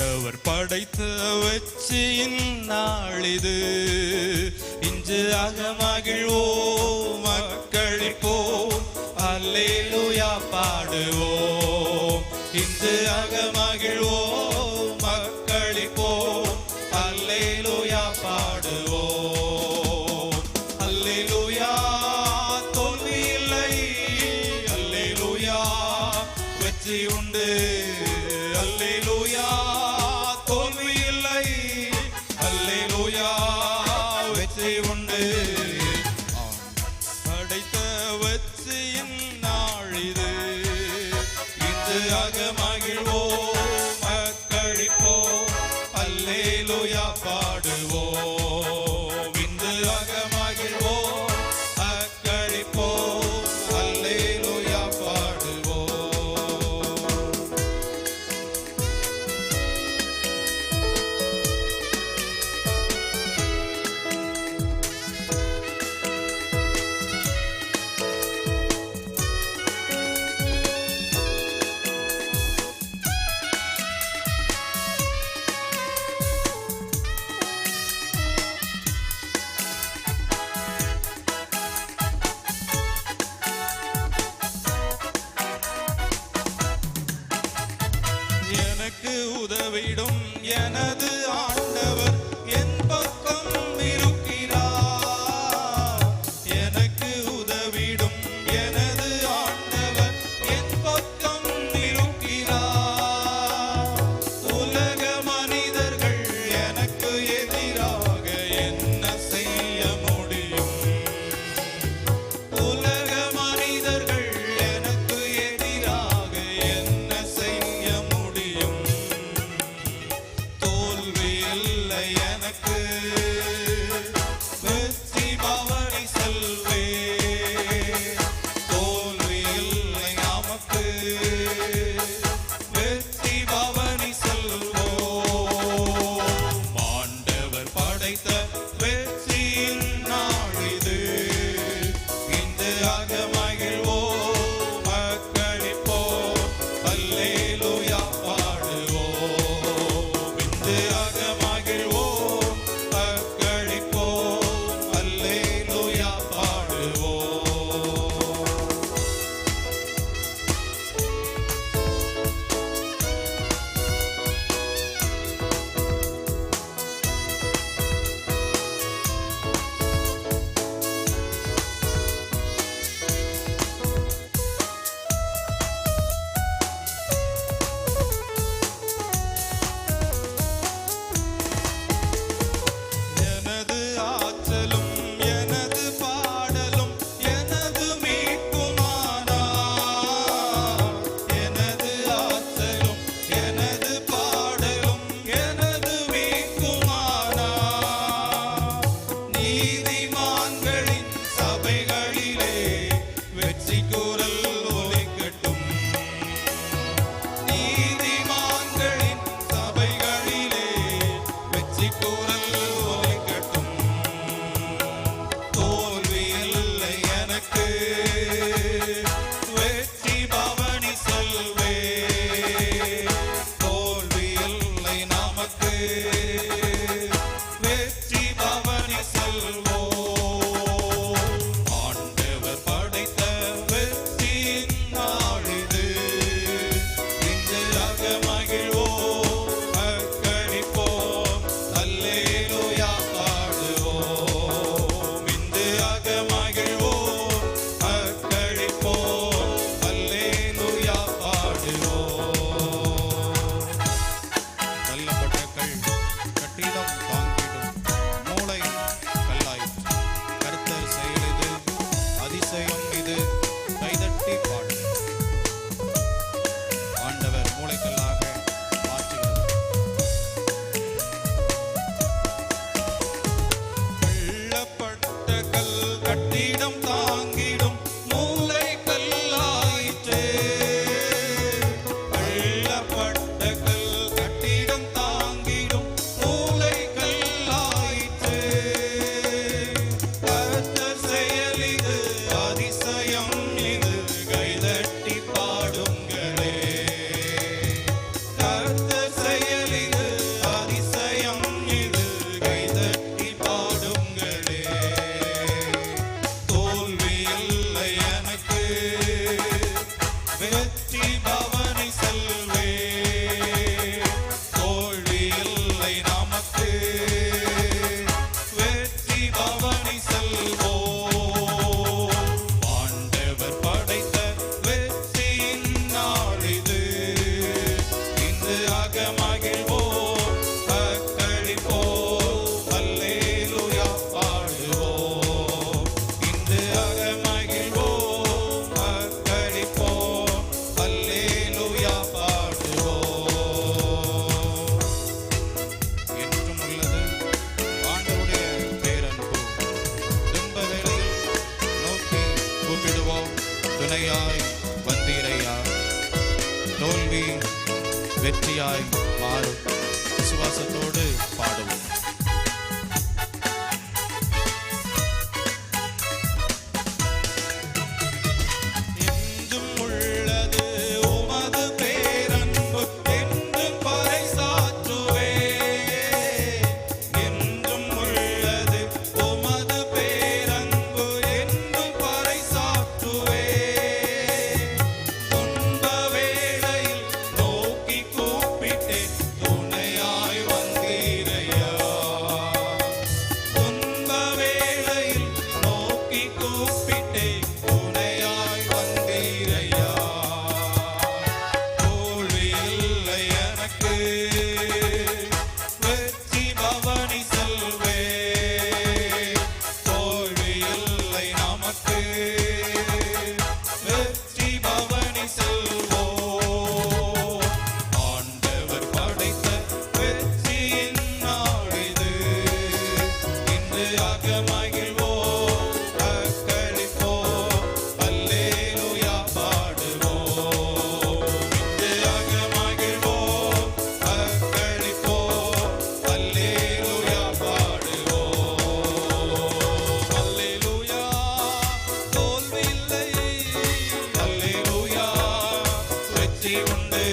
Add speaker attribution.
Speaker 1: ஆண்டவர் படைத்த வெற்றியின் நாளிது. இன்று அகமகிழ்வோம் மக்களிப்போம், அல்லேலூயா பாடுவோம். இன்று அகமகிழ்வோம் மக்களிப்போம், அல்லேலூயா பாடுவோம். அல்லேலூயா தோல்வி இல்லை, அல்லேலூயா வெற்றி உண்டு. அல்லேலூயா தோல்வி இல்லை, அல்லேலூயா வெற்றி உண்டு. படைத்த வெற்றியின் நாளிது. இன்று அகமகிழ்வோம் மக்களிப்போம், அல்லேலூயா பாடுவோம். இன்று அகமகிழ்வோம் மக்களிப்போம், அல்லேலூயா பாடுவோம். எனக்கு உதவிடும் எனது ஆண்டவர் என் பக்கம் இருக்கிறார். எனக்கு உதவிடும் எனது ஆண்டவர் என் பக்கம் இருக்கிறார். உலக மனிதர்கள் எனக்கு எதிராக என்ன செய்ய முடியும்? உலக மனிதர்கள் எனக்கு எதிராக என்ன செய்ய முடியும்? தோல்வி வெற்றியாய் மாறும். விசுவாசத்தோடு பாடுவோம். என்றும் உள்ளது உமது பேரன்பு என்று பறைசாற்றுவே. என்றும் உள்ளது உமது பேரன்பு என்று பறைசாற்றுவே. துன்ப வேளையில் நோக்கி கூப்பிட்டேன், துணையாய் வந்தீரையா. துன்ப வேளையில் நோக்கி கூப்பிட்டேன், துணையாய் வந்தீரையா. தோல்வி இல்லை எனக்கு, வெற்றி பவனி செல்வே. தோல்வி இல்லை நமக்கு, வெற்றி பவனி செல்வோம். ஆண்டவர் படைத்த வெற்றியின் நாளிது. இன்று அகமகிழ்வோம், அக்களிப்போம், அல்லேலூயா பாடுவோம். இன்று அகமகிழ்வோம், அக்களிப்போம், அல்லேலூயா பாடுவோம். அல்லேலூயா, தோல்வி இல்லை. அல்லேலூயா, வெற்றி உண்டு.